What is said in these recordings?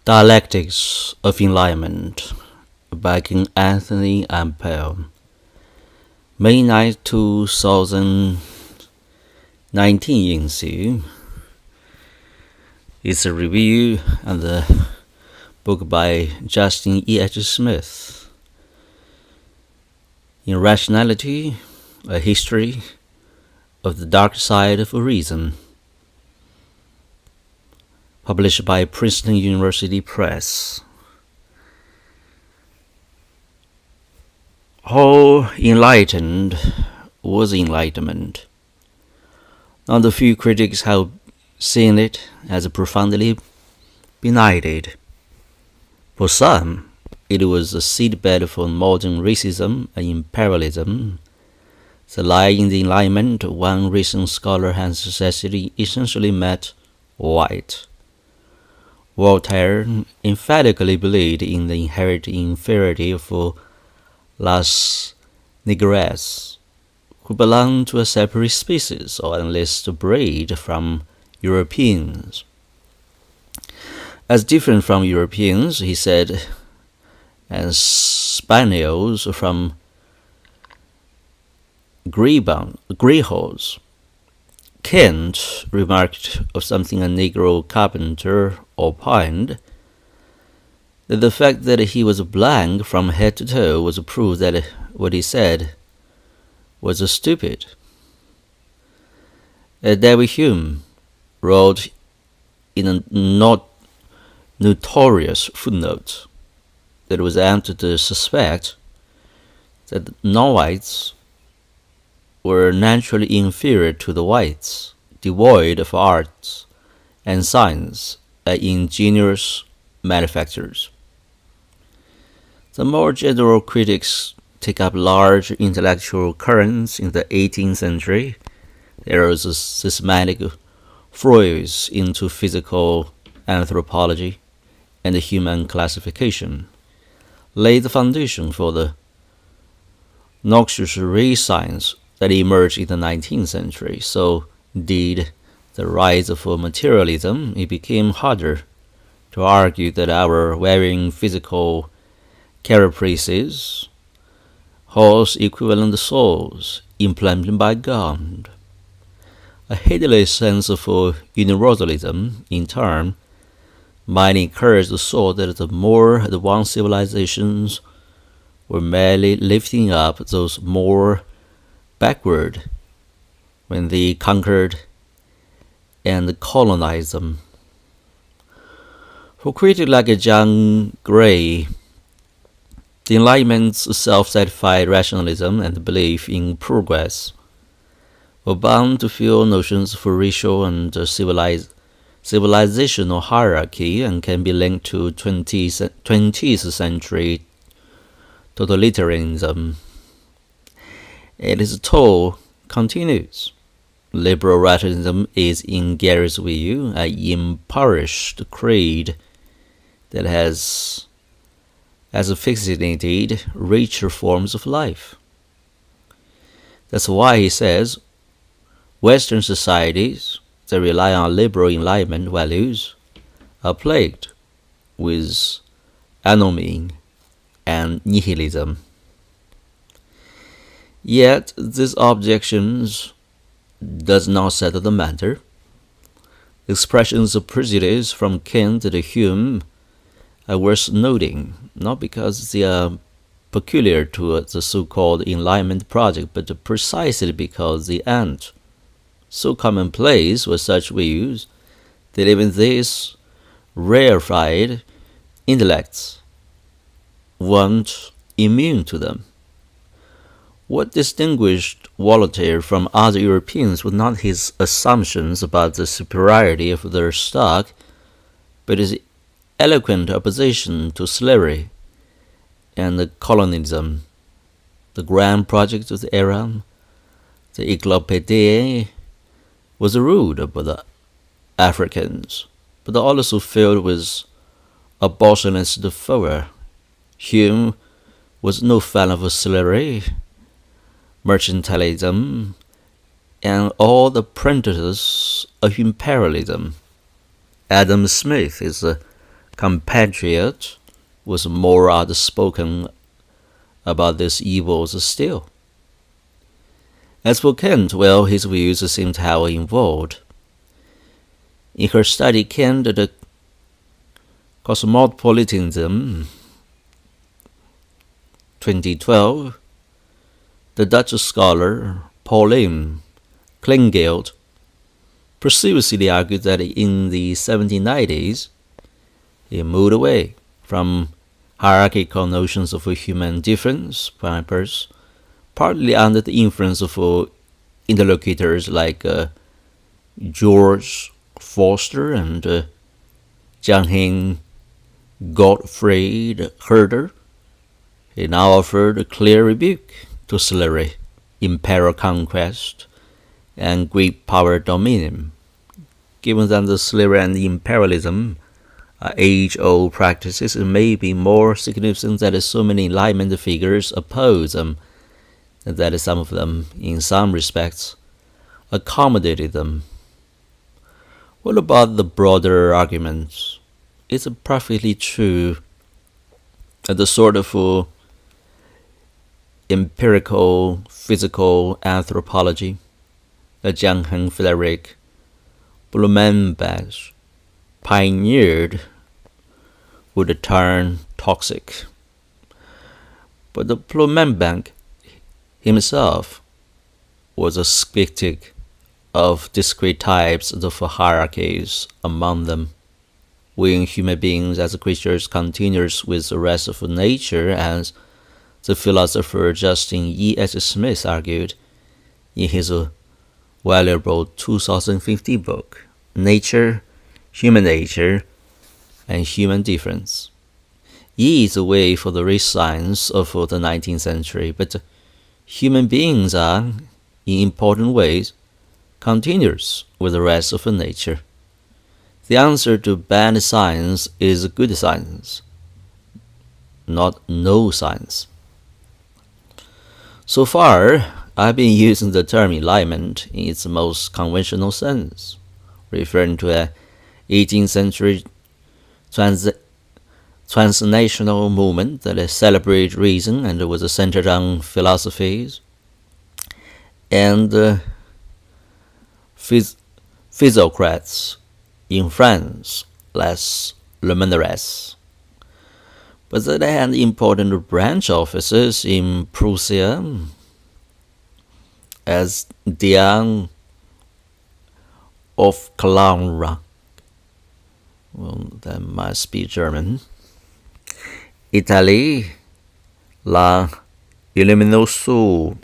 Dialectics of Enlightenment by King Anthony Appiah, May 9, 2019 issue. It's a review of the book by Justin E. H. Smith, Irrationality, A History of the Dark Side of Reason, published by Princeton University Press. How enlightened was Enlightenment? Not a few critics have seen it as profoundly benighted. For some, it was a seedbed for modern racism and imperialism. The lie in the Enlightenment, one recent scholar has suggested, essentially meant white. Voltaire emphatically believed in the inherent inferiority of las negres, who belonged to a separate species or at least breed from Europeans. As different from Europeans, he said, as Spaniards from Greyhounds. Kent remarked of something a Negro carpenter opined, that the fact that he was blank from head to toe was proof that what he said was stupid. David Hume wrote in a not notorious footnote that it was apt to suspect that non-whites were naturally inferior to the whites, devoid of arts and science and ingenious manufactures. The more general critics take up large intellectual currents in the 18th century. There was a systematic forays into physical anthropology and human classification, laid the foundation for the noxious race science that emerged in the 19th century. So did the rise of materialism. It became harder to argue that our varying physical carapaces hold equivalent souls implanted by God. A heedless sense of universalism, in turn, might encourage the thought that the more advanced civilizations were merely lifting up those more backward when they conquered and colonized them. For critics like John Gray, the Enlightenment's self-satisfied rationalism and belief in progress were bound to fuel notions for racial and civilizational hierarchy and can be linked to 20th century totalitarianism. Its toll continues. Liberal rationalism is, in Gary's view, an impoverished creed that has asphyxiated richer forms of life. That's why he says Western societies that rely on liberal Enlightenment values are plagued with anomie and nihilism. Yet these objections does not settle the matter. Expressions of prejudice from Kent to Hume are worth noting, not because they are peculiar to the so-called Enlightenment project, but precisely because they aren't so commonplace with such views that even these rarefied intellects weren't immune to them. What distinguished Voltaire from other Europeans was not his assumptions about the superiority of their stock, but his eloquent opposition to slavery and colonialism. The grand project of the era, the Encyclopedia, was rude about the Africans, but also filled with abolitionist fervor. Hume was no fan of slavery, mercantilism, and all the apprentices of imperialism. Adam Smith is a compatriot was more outspoken about these evils still. As for Kant, well, his views seem to have evolved. In her study, Kant, the Cosmopolitanism, 2012, the Dutch scholar Pauline Klingelt previously argued that in the 1790s, he moved away from hierarchical notions of human difference, partly under the influence of interlocutors like George Forster and Johann Gottfried Herder. He now offered a clear rebuke to slavery, imperial conquest, and Greek power dominion. Given that the slavery and imperialism are age-old practices, it may be more significant that so many Enlightenment figures oppose them, and that some of them, in some respects, accommodated them. What about the broader arguments? It's perfectly true that the sort of empirical physical anthropology that Johann Friedrich Blumenbach pioneered would turn toxic. But the Blumenbach himself was a skeptic of discrete types of hierarchies among them, viewing human beings as creatures continuous with the rest of nature, as the philosopher Justin E. H. Smith argued in his valuable 2015 book, Nature, Human Nature, and Human Difference. E is a way for the race science of the 19th century, but human beings are, in important ways, continuous with the rest of nature. The answer to bad science is good science, not no science. So far, I've been using the term Enlightenment in its most conventional sense, referring to an 18th century transnational movement that celebrated reason and was centered on philosophies and physiocrats in France, Les Luminaires. But they had important branch offices in Prussia, as Diane of Cologne. Well, that must be German. Italy, La Illuminismo,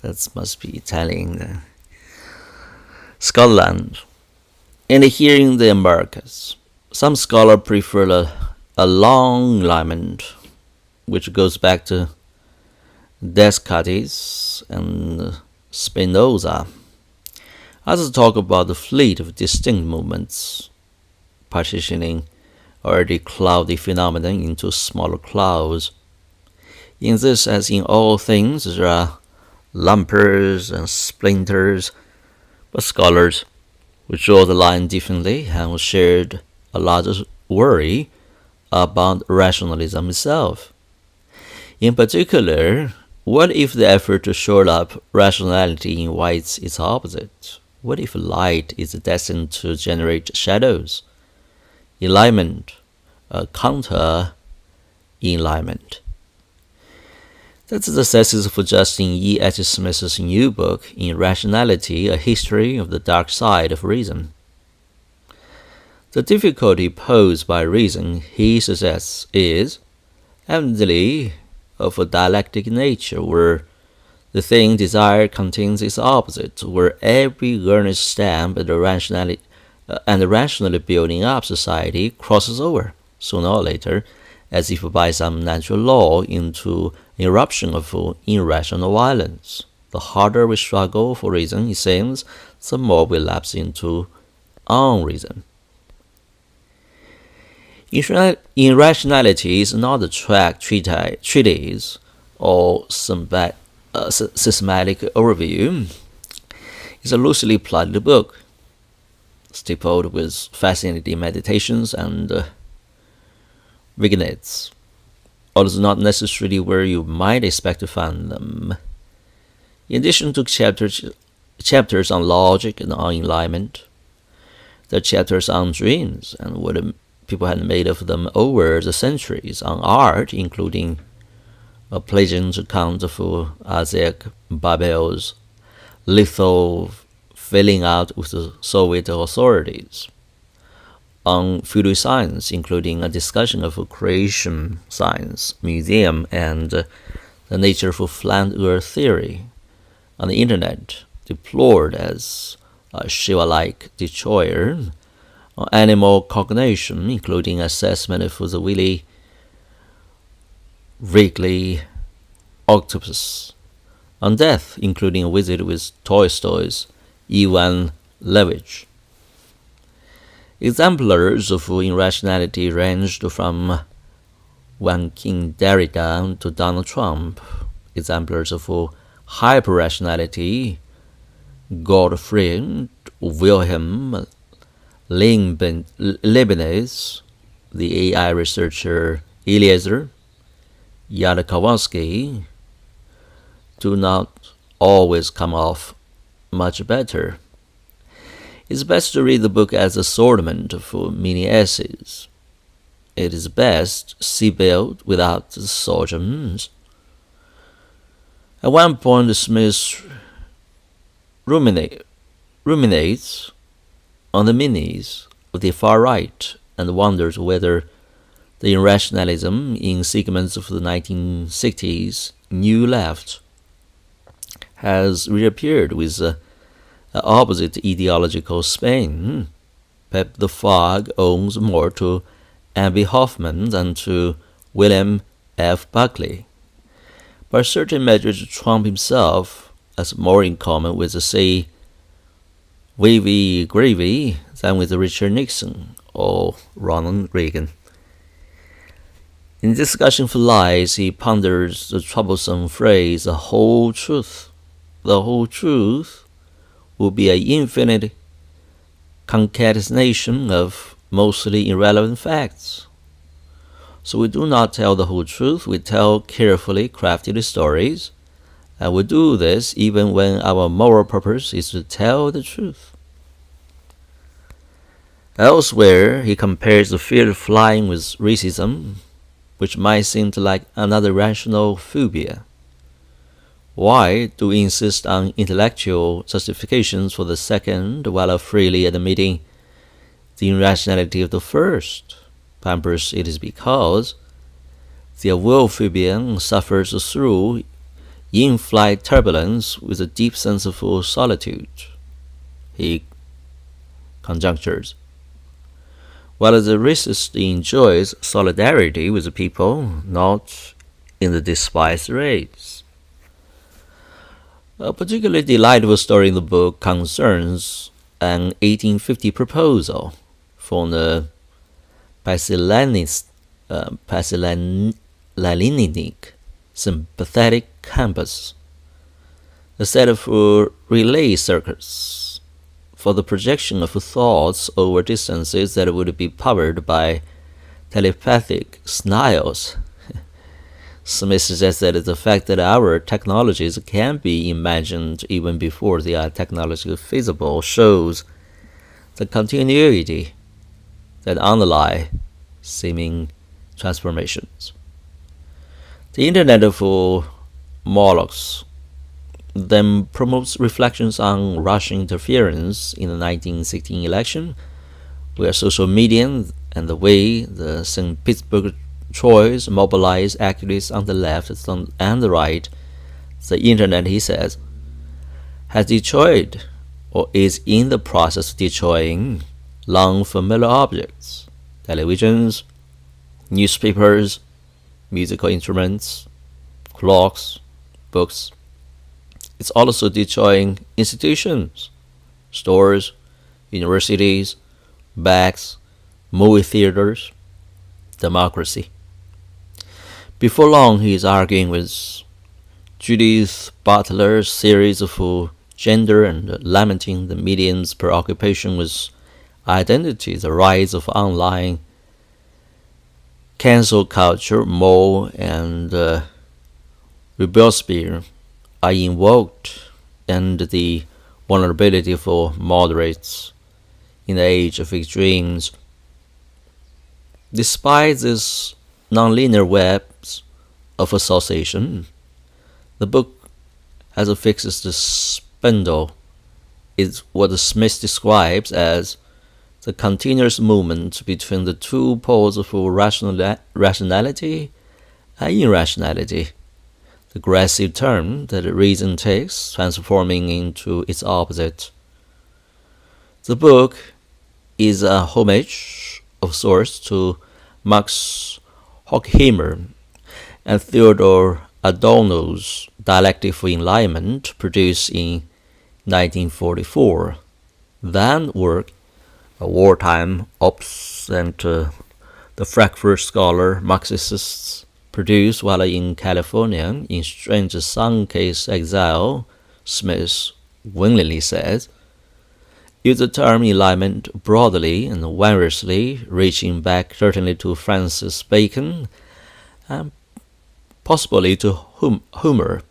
that must be Italian. Scotland, and here in the Americas, some scholars prefer a long Enlightenment, which goes back to Descartes and Spinoza. Others talk about the fleet of distinct movements, partitioning already cloudy phenomena into smaller clouds. In this, as in all things, there are lumpers and splinters, but scholars who draw the line differently have shared a larger worry about rationalism itself. In particular, what if the effort to shore up rationality invites its opposite? What if light is destined to generate shadows? Enlightenment, a counter-enlightenment. That's the thesis for Justin E. H. Smith's new book, Irrationality, A History of the Dark Side of Reason. The difficulty posed by reason, he suggests, is evidently of a dialectic nature, where the thing desired contains its opposite, where every earnest stamp and rationally building up society crosses over, sooner or later, as if by some natural law, into eruption of irrational violence. The harder we struggle for reason, it seems, the more we lapse into unreason. Irrationality is not a treatise or systematic overview. It's a loosely plotted book, stippled with fascinating meditations and vignettes, although not necessarily where you might expect to find them. In addition to chapters on logic and on enlightenment, there are chapters on dreams and what people had made of them over the centuries, on art, including a Pelagian's account of Isaac Babel's litho filling out with the Soviet authorities, on fluid science, including a discussion of creation science, museum, and the nature of flat earth theory, on the internet, deplored as a Shiva-like destroyer, on animal cognition, including assessment of the Willy Wrigley octopus, on death, including a visit with Tolstoy's Ivan Levitch. Exemplars of irrationality ranged from one King Derrida to Donald Trump. Exemplars of hyper-rationality, Gottfried Wilhelm Leibniz, the AI researcher Eliezer Yudkowsky, do not always come off much better. It's best to read the book as assortment of mini essays. It is best sealed without the sergeants. At one point, Smith ruminates on the meanings of the far right and wonders whether the irrationalism in segments of the 1960s New Left has reappeared with the opposite ideological spin. Pep the Fog owes more to Abbie Hoffman than to William F. Buckley. By certain measures, Trump himself has more in common with, say, Wavy Gravy than with Richard Nixon or Ronald Reagan. In Discussion for Lies, he ponders the troublesome phrase, the whole truth. The whole truth will be an infinite concatenation of mostly irrelevant facts. So we do not tell the whole truth, we tell carefully crafted stories, and we do this even when our moral purpose is to tell the truth. Elsewhere, he compares the fear of flying with racism, which might seem like another rational phobia. Why do we insist on intellectual justifications for the second while freely admitting the irrationality of the first? Perhaps it is because the Wolfian suffers through in-flight turbulence with a deep sense of solitude, he conjectures, while the racist enjoys solidarity with the people not in the despised race. A particularly delightful story in the book concerns an 1850 proposal from the Pasilanic sympathetic campus, a set of relay circuits for the projection of thoughts over distances that would be powered by telepathic sniles. Smith suggests that the fact that our technologies can be imagined even before they are technologically feasible shows the continuity that underlie seeming transformations. The Internet of Molochs then promotes reflections on Russian interference in the 1916 election, where social media and the way the St. Petersburg Troys mobilized activists on the left and the right. The Internet, he says, has destroyed or is in the process of destroying long familiar objects, televisions, newspapers, musical instruments, clocks, books. It's also destroying institutions, stores, universities, banks, movie theaters, democracy. Before long, he is arguing with Judith Butler's series of gender and lamenting the medium's preoccupation with identity, the rise of online cancel culture, Mo and Robespierre are invoked, and the vulnerability for moderates in the age of extremes. Despite these nonlinear webs of association, the book has affixed the spindle is what Smith describes as the continuous movement between the two poles of rationality and irrationality, the aggressive turn that reason takes, transforming into its opposite. The book is a homage of sorts to Max Horkheimer and Theodore Adorno's Dialectics for Enlightenment, produced in 1944. That work, a wartime ops and the Frankfurt scholar Marxists produced while in California in strange sun-case exile, Smith willingly says, use the term enlightenment broadly and variously, reaching back certainly to Francis Bacon and possibly to Homer.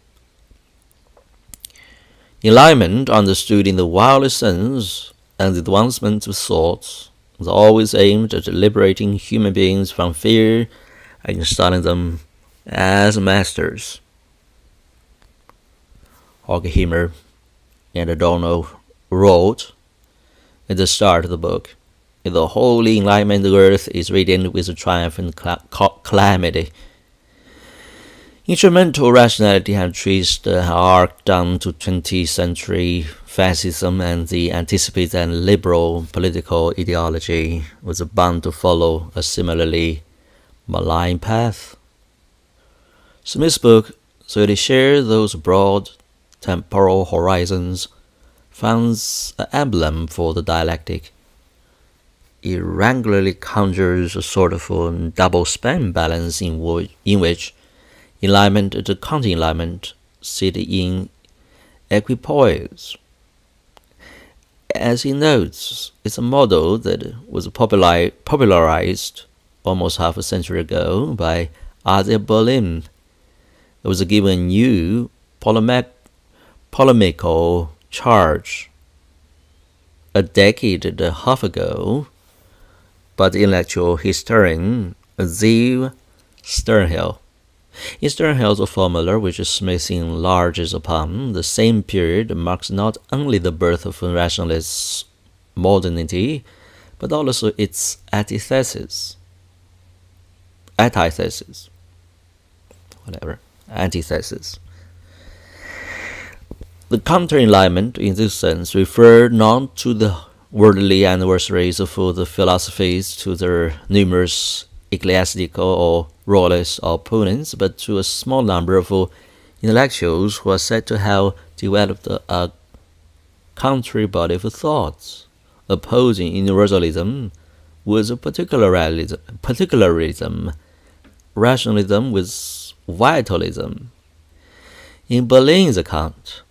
Enlightenment, understood in the wildest sense, and the advancement of thought, is always aimed at liberating human beings from fear and installing them as masters. Horkheimer and Adorno wrote at the start of the book, the holy enlightenment earth is radiant with triumphant calamity. Instrumental rationality had traced her arc down to 20th century fascism, and the anticipated and liberal political ideology was bound to follow a similarly malign path. Smith's book, so to share those broad temporal horizons, finds an emblem for the dialectic. It regularly conjures a sort of double-span balance in which enlightenment and counter-enlightenment sit in equipoise. As he notes, it's a model that was popularized almost half a century ago by Arthur Berlin. It was given a new polemical charge a decade and a half ago by the intellectual historian Zeev Sternhell. In Sternhell's formula, which Smith enlarges upon, the same period marks not only the birth of rationalist modernity, but also its antithesis. The counter-enlightenment, in this sense, referred not to the worldly anniversaries of the philosophies to their numerous ecclesiastical or royalist opponents, but to a small number of intellectuals who are said to have developed a contrary body of thoughts, opposing universalism with particularism, rationalism with vitalism. In Berlin's account,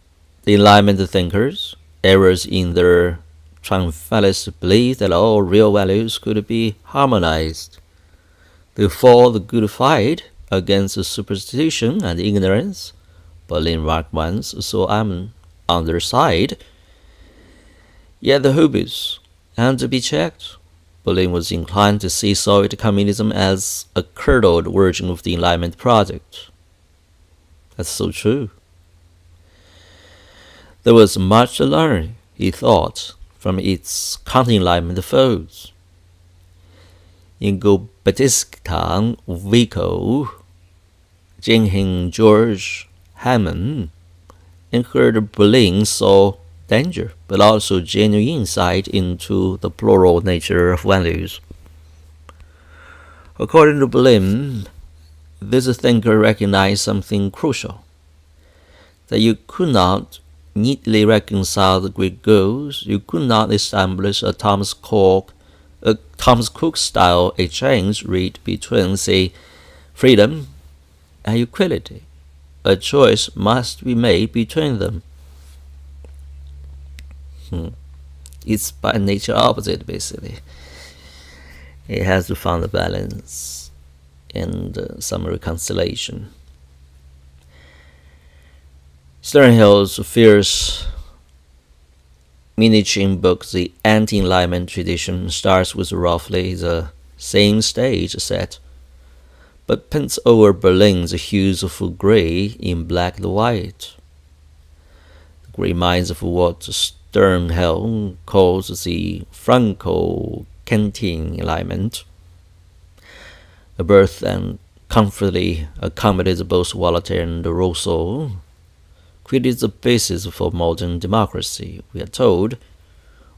the Enlightenment thinkers, errors in their triumphalist belief that all real values could be harmonized. They fought the good fight against superstition and ignorance. Berlin marked once, so I'm on their side. Yet the hope is, and to be checked. Berlin was inclined to see Soviet communism as a curdled version of the Enlightenment project. That's so true. There was much to learn, he thought, from its counter-Enlightenment foes. In Batista Vico, Jinhin George Hammond, and heard Berlin saw danger, but also genuine insight into the plural nature of values. According to Berlin, this thinker recognized something crucial, that you could not neatly reconcile the Greek goals. You could not establish a Thomas Cook-style exchange rate between, say, freedom and equality. A choice must be made between them. It's by nature opposite, basically. It has to find the balance and some reconciliation. Sternhell's fierce miniature book, The Anti-Enlightenment Tradition, starts with roughly the same stage set, but paints over Berlin the hues of grey in black and white. The grey reminds of what Sternhell calls the Franco-Kantian Enlightenment, a birth and comfortably accommodates both Voltaire and Rousseau, created the basis for modern democracy, we are told,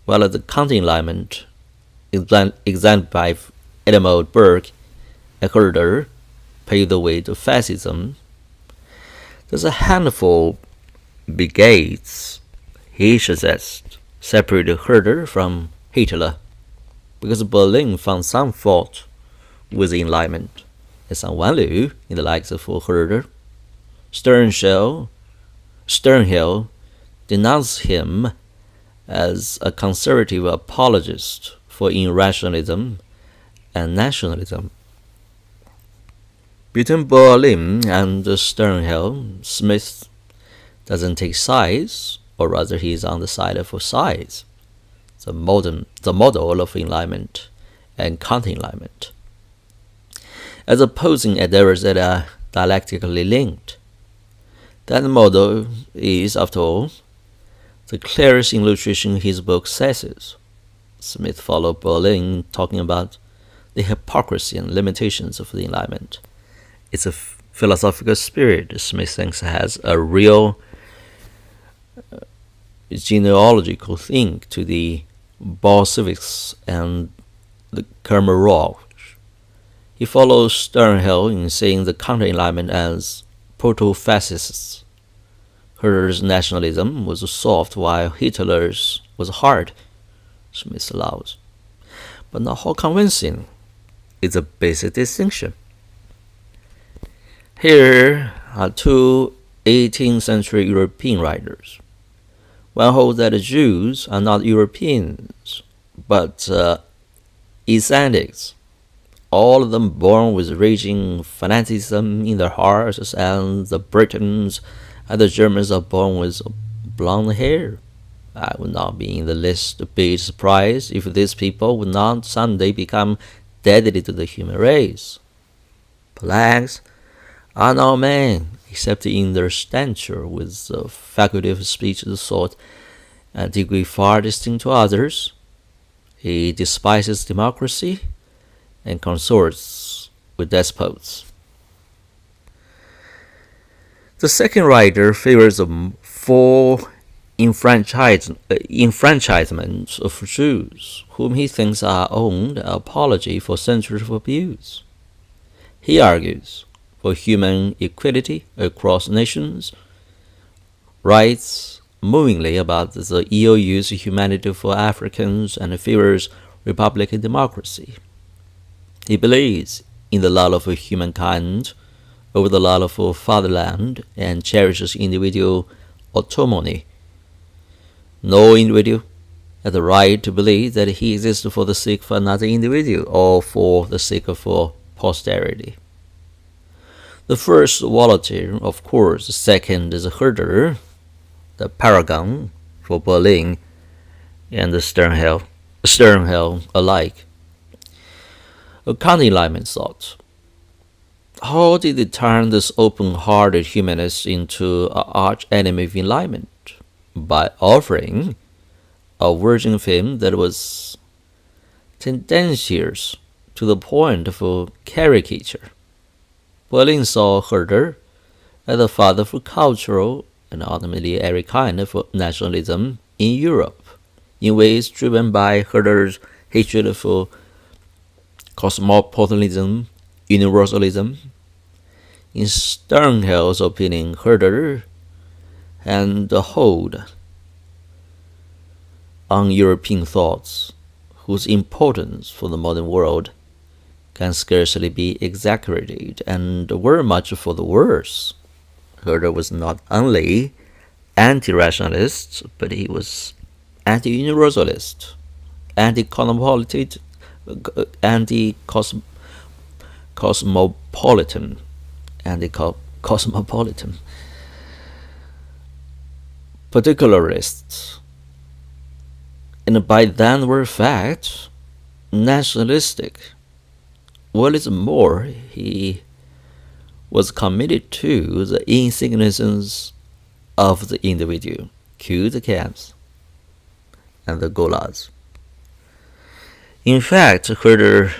while the Counter-Enlightenment, examined by Edmund Burke and Herder, paved the way to fascism. There's a handful brigades, he suggests, separated Herder from Hitler, because Berlin found some fault with the Enlightenment, and some value in the likes of Herder. Sternhell denounced him as a conservative apologist for irrationalism and nationalism. Between Berlin and Sternhell, Smith doesn't take sides, or rather he is on the side of sides, the model of Enlightenment and Counter-Enlightenment, as opposing endeavors that are dialectically linked. That model is, after all, the clearest illustration his book says. Smith followed Berlin, talking about the hypocrisy and limitations of the Enlightenment. It's a philosophical spirit Smith thinks has a real genealogical link to the Bolsheviks and the Khmer Rouge. He follows Sternhell in saying the Counter-Enlightenment as proto-fascists. Herder's nationalism was soft while Hitler's was hard, Smith allows. But not how convincing is a basic distinction. Here are two 18th century European writers. One holds that the Jews are not Europeans, but Islamics, all of them born with raging fanaticism in their hearts, and the Britons and the Germans are born with blonde hair. I would not be in the least bit surprised if these people would not someday become deadly to the human race. Blacks are not men, except in their stature, with the faculty of speech of the sort and degree far distinct to others. He despises democracy and consorts with despots. The second writer favors the full enfranchisement of Jews, whom he thinks are owed an apology for centuries of abuse. He argues for human equality across nations, writes movingly about the ill use of humanity for Africans, and favors republican democracy. He believes in the love of humankind over the love of fatherland and cherishes individual autonomy. No individual has the right to believe that he exists for the sake of another individual or for the sake of posterity. The first Voltaire, of course. The second is Herder, the paragon for Berlin and the Sternhell alike. A Counter-Enlightenment thought. How did they turn this open-hearted humanist into an arch-enemy of Enlightenment? By offering a version of him that was tendentious to the point of a caricature. Berlin saw Herder as the father for cultural and ultimately every kind of nationalism in Europe, in ways driven by Herder's hatred for cosmopolitanism, universalism. In Sternhell's opinion, Herder and the hold on European thoughts, whose importance for the modern world can scarcely be exaggerated, and were much for the worse. Herder was not only anti-rationalist, but he was anti-universalist, anti-cosmopolitan, anti-cosmopolitan, anti-cosmopolitan, particularists, and by then were fact nationalistic. What is more, he was committed to the insignificance of the individual, cue the camps and the gulags. In fact, Herder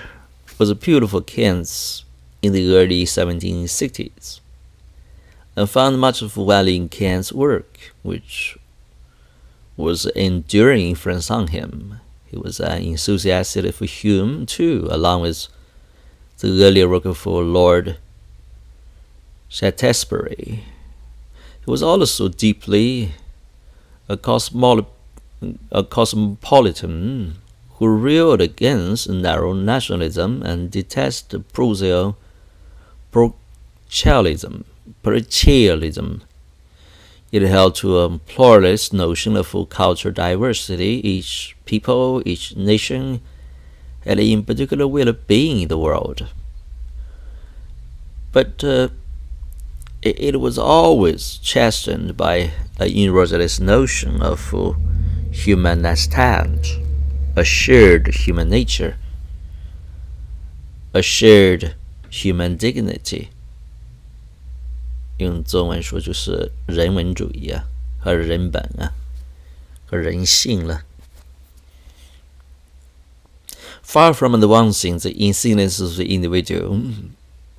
was a beautiful Kant in the early 1760s and found much of value in Kant's work, which was an enduring influence on him. He was an enthusiast for Hume, too, along with the earlier work of Lord Shaftesbury. He was also deeply a cosmopolitan who railed against narrow nationalism and detested parochialism. It held to a pluralist notion of cultural diversity. Each people, each nation had in particular way of being in the world. But it was always chastened by a universalist notion of human extent, a shared human nature, a shared human dignity. 用中文说就是人文主义啊，和人本啊，和人性了。Far from advancing the insignificance of the individual,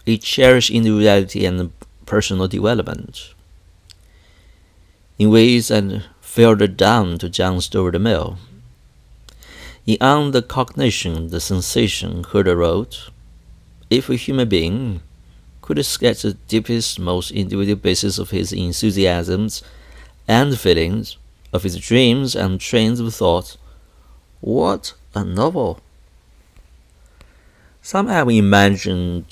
it cherished individuality and personal development in ways that filtered down to John Stuart Mill. In On the Cognition, the Sensation, Herder wrote, if a human being could sketch the deepest, most individual basis of his enthusiasms and feelings, of his dreams and trains of thought, what a novel! Some have imagined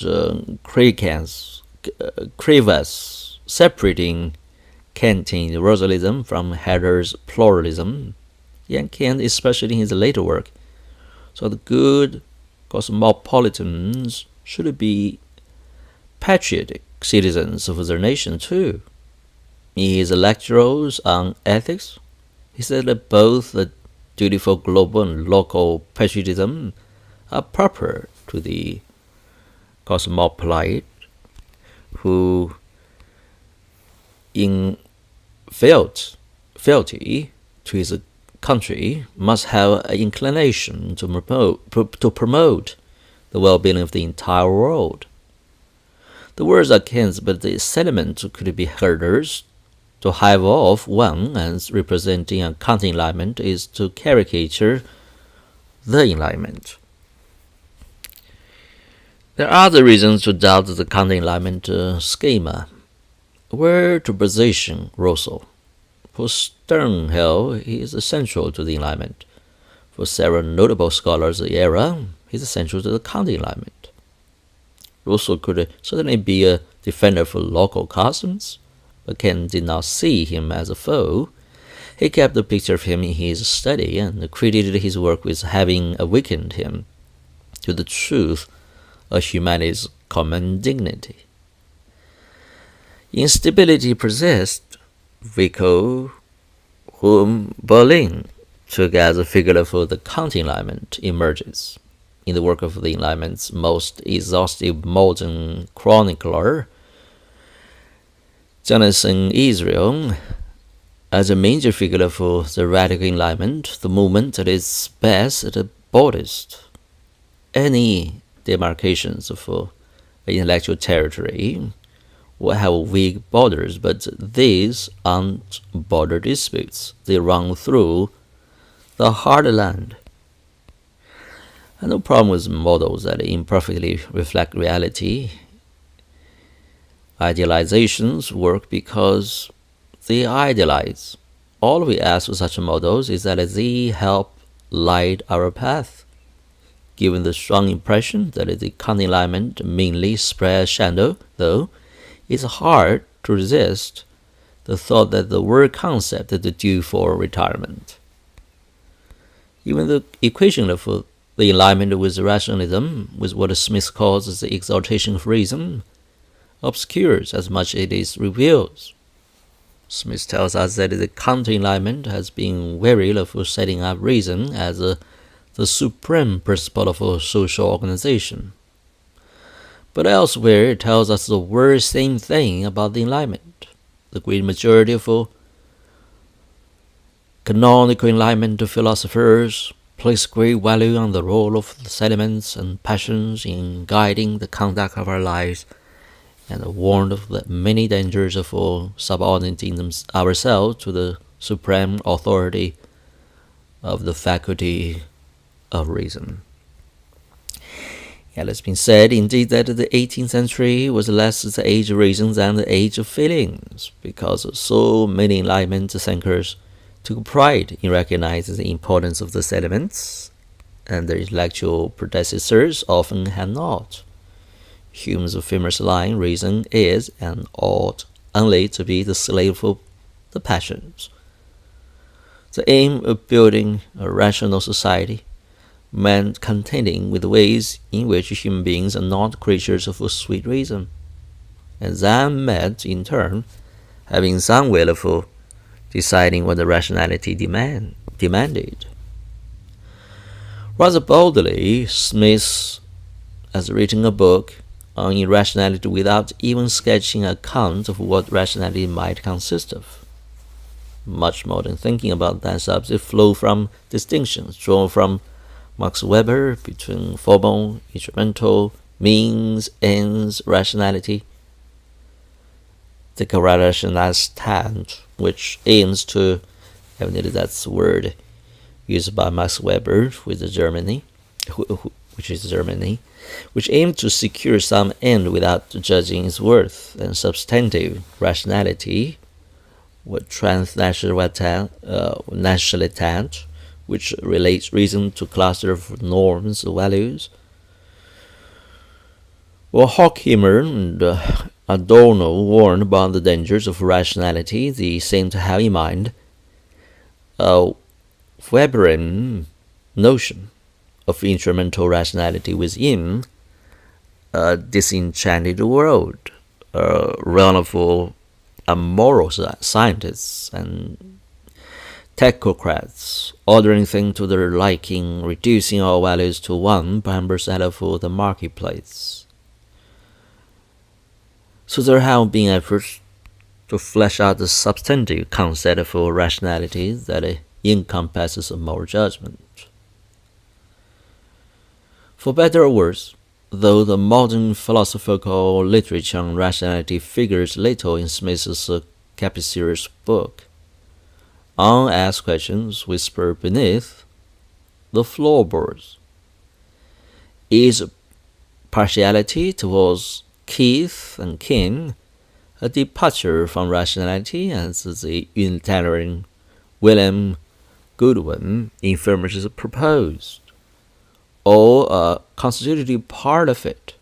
crevasse separating Kantian universalism from Herder's pluralism. Young Kant, especially in his later work, so the good cosmopolitans should be patriotic citizens of their nation too. In his lectures on ethics, he said that both the dutiful global and local patriotism are proper to the cosmopolite who, in fealty to his country, must have an inclination to promote the well-being of the entire world. The words are Kant's, but the sentiment could be Herder's. To hive off one as representing a Kantian Enlightenment is to caricature the Enlightenment. There are other reasons to doubt the Kantian Enlightenment schema. Where to position Rousseau? For Sternhell, he is essential to the Enlightenment. For several notable scholars of the era, he is essential to the Kantian Enlightenment. Rousseau could certainly be a defender for local customs, but Kant did not see him as a foe. He kept a picture of him in his study and credited his work with having awakened him to the truth of humanity's common dignity. Instability persists. Vico, whom Berlin took as a figure for the Kantian Enlightenment, emerges. In the work of the Enlightenment's most exhaustive modern chronicler, Jonathan Israel, as a major figure for the radical Enlightenment, the movement at its best, at the boldest. Any demarcations of intellectual territory will have weak borders, but these aren't border disputes. They run through the hard land. And no problem with models that imperfectly reflect reality. Idealizations work because they idealize. All we ask for such models is that they help light our path. Given the strong impression that the Kantian Enlightenment mainly spreads shadow, though, it's hard to resist the thought that the word concept is due for retirement. Even the equation of the Enlightenment with rationalism, with what Smith calls the exaltation of reason, obscures as much as it is reveals. Smith tells us that the counter-Enlightenment has been wary of setting up reason as the supreme principle of social organization. But elsewhere it tells us the very same thing about the Enlightenment. The great majority of canonical Enlightenment philosophers place great value on the role of the sentiments and passions in guiding the conduct of our lives, and warned of the many dangers of subordinating ourselves to the supreme authority of the faculty of reason. It has been said, indeed, that the 18th century was less the age of reason than the age of feelings, because so many Enlightenment thinkers took pride in recognizing the importance of the sentiments, and their intellectual predecessors often had not. Hume's famous line, "Reason is and ought only to be the slave of the passions." The aim of building a rational society meant contending with ways in which human beings are not creatures of sweet reason, and that meant, in turn, having some way of deciding what the rationality demanded. Rather boldly, Smith has written a book on irrationality without even sketching an account of what rationality might consist of. Much modern thinking about that subject flows from distinctions drawn from Max Weber between formal, instrumental, means, ends, rationality. Take a rationalist stand, which aims to, evidently that's the word used by Max Weber with Germany, which aims to secure some end without judging its worth, and substantive rationality, with transnationalitat, which relates reason to cluster of norms and values. Well, Horkheimer and Adorno warned about the dangers of rationality. They seem to have in mind a Weberian notion of instrumental rationality within a disenchanted world, a realm of immoral scientists and technocrats, ordering things to their liking, reducing all values to 1% of the marketplace. So there have been efforts to flesh out the substantive concept of rationality that encompasses moral judgment. For better or worse, though the modern philosophical literature on rationality figures little in Smith's capacious book, unasked questions whisper beneath the floorboards. Is partiality towards Keith and King a departure from rationality, as the Unitarian William Goodwin infirmers proposed, or a constitutive part of it?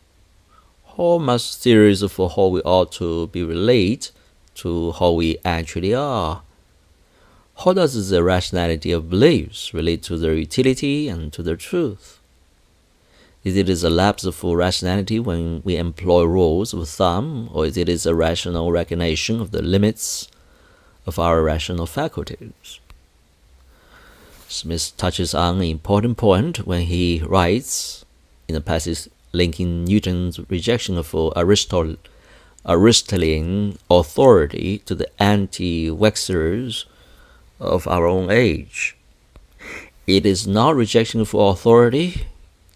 How much theories of how we ought to be relate to how we actually are? How does the rationality of beliefs relate to their utility and to their truth? Is it a lapse of rationality when we employ rules of thumb, or is it a rational recognition of the limits of our rational faculties? Smith touches on an important point when he writes, in a passage linking Newton's rejection of Aristotelian authority to the anti-Wexers of our own age. It is not rejection of authority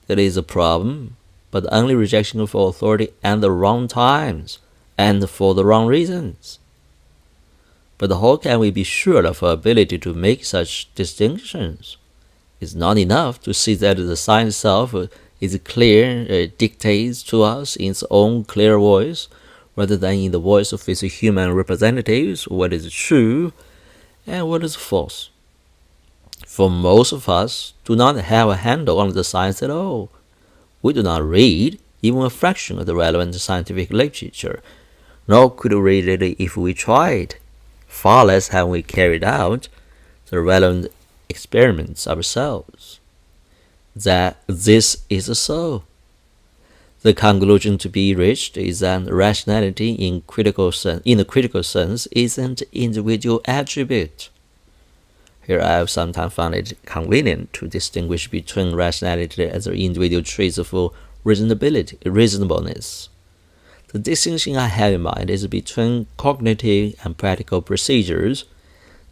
that is a problem, but only rejection of authority at the wrong times and for the wrong reasons. But how can we be sure of our ability to make such distinctions? It's not enough to see that the science itself is clear, dictates to us in its own clear voice, rather than in the voice of its human representatives what is true and what is false. For most of us do not have a handle on the science at all. We do not read even a fraction of the relevant scientific literature, nor could we read it if we tried. Far less have we carried out the relevant experiments ourselves that this is so. The conclusion to be reached is that rationality in the critical sense is an individual attribute. Here I have sometimes found it convenient to distinguish between rationality as individual traits of reasonableness. The distinction I have in mind is between cognitive and practical procedures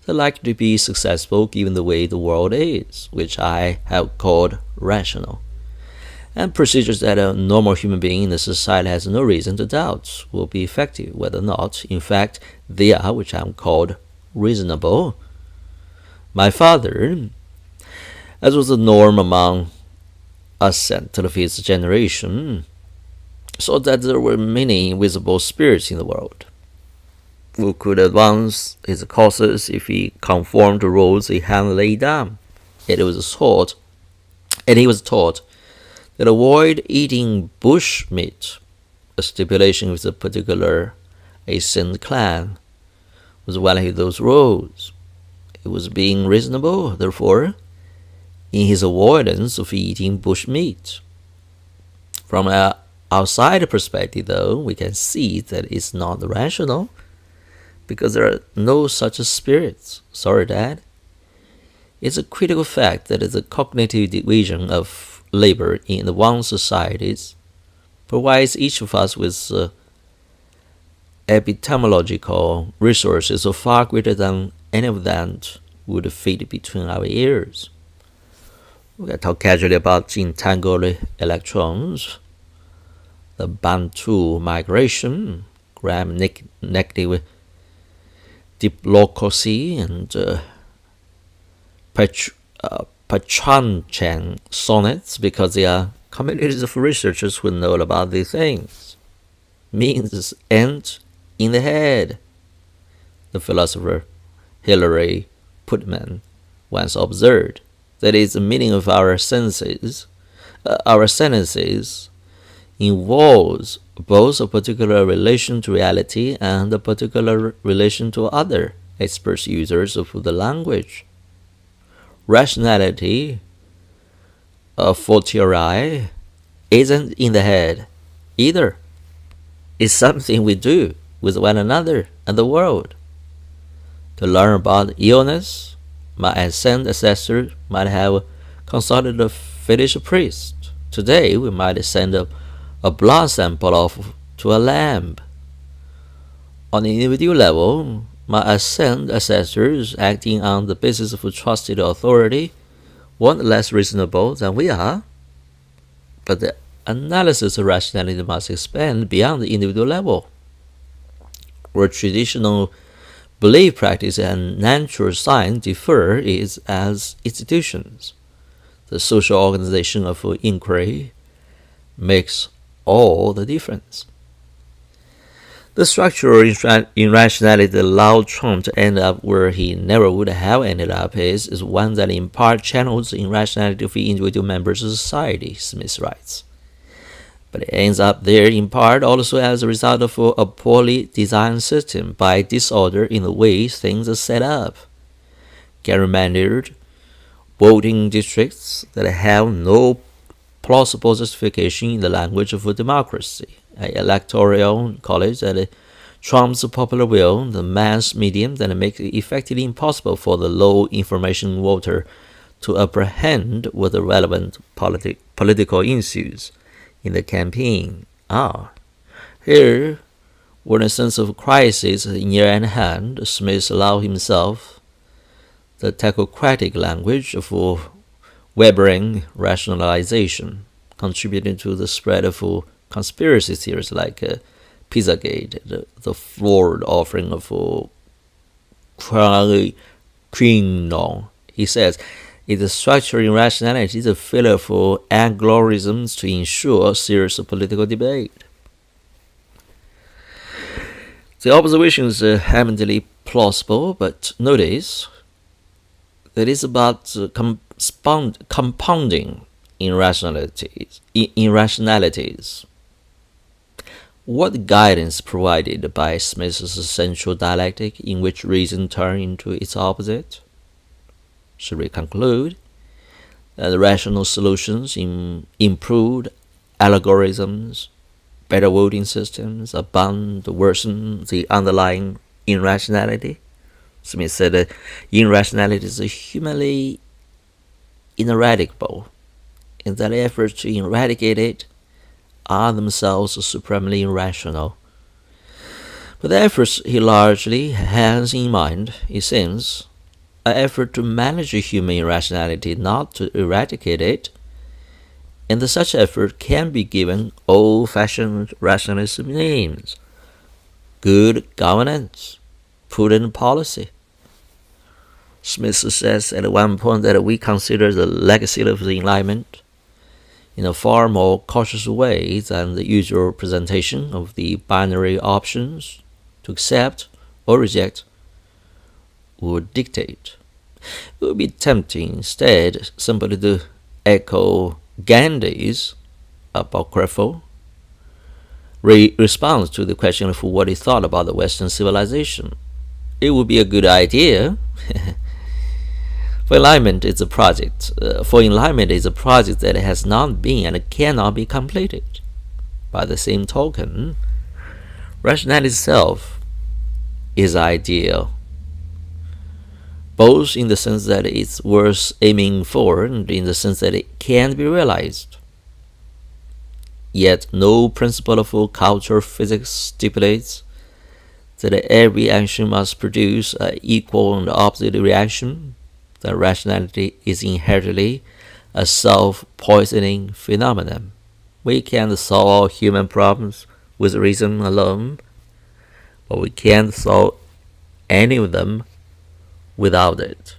that are likely to be successful given the way the world is, which I have called rational, and procedures that a normal human being in the society has no reason to doubt will be effective, whether or not, in fact, they are, which I am called reasonable. My father, as was the norm among us of his generation, saw that there were many invisible spirits in the world who could advance his causes if he conformed to rules he had laid down. And he was taught that avoid eating bush meat, a stipulation with a particular ancient clan, was one of those rules. He was being reasonable, therefore, in his avoidance of eating bush meat. From an outside perspective, though, we can see that it's not rational, because there are no such spirits. Sorry, Dad. It's a critical fact that the cognitive division of labor in one societies provides each of us with epistemological resources far greater than any of that would fit between our ears. We can talk casually about entangled electrons, the Bantu migration, gram-negative diplocracy, and Pachanchen sonnets, because they are communities of researchers who know about these things. Means end in the head, the philosopher Hilary Putnam once observed. That is, the meaning of our sentences involves both a particular relation to reality and a particular relation to other expert users of the language. Rationality, a fortiori, isn't in the head either. It's something we do with one another and the world. To learn about illness, my ancestors might have consulted a village priest. Today, we might send a blood sample off to a lamb. On the individual level, my ancestors, acting on the basis of trusted authority, weren't less reasonable than we are. But the analysis of rationality must expand beyond the individual level, where traditional belief practice and natural science differ is as institutions. The social organization of inquiry makes all the difference. The structural irrationality that allowed Trump to end up where he never would have ended up is one that in part channels the irrationality of individual members of society, Smith writes. But it ends up there in part also as a result of a poorly designed system by disorder in the way things are set up. Gerrymandered voting districts that have no plausible justification in the language of democracy. An electoral college that trumps popular will, the mass medium that makes it effectively impossible for the low information voter to apprehend what the relevant political issues in the campaign are. Here, with a sense of crisis near at hand, Smith allowed himself the technocratic language of Weberian rationalization, contributing to the spread of conspiracy theories like Pizzagate, the flawed offering of Quinnon. He says, it is structural irrationality, the failure for algorithms to ensure serious political debate. The observation is eminently plausible, but notice that it's about compounding irrationalities. What guidance provided by Smith's central dialectic in which reason turned into its opposite? Should we conclude that the rational solutions in improved algorithms, better voting systems are bound to worsen the underlying irrationality? Smith said that irrationality is humanly ineradicable, and that efforts to eradicate it are themselves supremely irrational. But the efforts he largely has in mind, it seems, are effort to manage human irrationality, not to eradicate it, and such effort can be given old-fashioned rationalist names: good governance, prudent policy. Smith says at one point that we consider the legacy of the Enlightenment in a far more cautious way than the usual presentation of the binary options to accept or reject would dictate. It would be tempting instead simply to echo Gandhi's apocryphal response to the question of what he thought about the Western civilization. It would be a good idea. For Enlightenment is a project. That has not been and cannot be completed. By the same token, rationality itself is ideal, both in the sense that it's worth aiming for and in the sense that it can be realized. Yet no principle of cultural physics stipulates that every action must produce an equal and opposite reaction. That rationality is inherently a self-poisoning phenomenon. We can't solve all human problems with reason alone, but we can't solve any of them without it.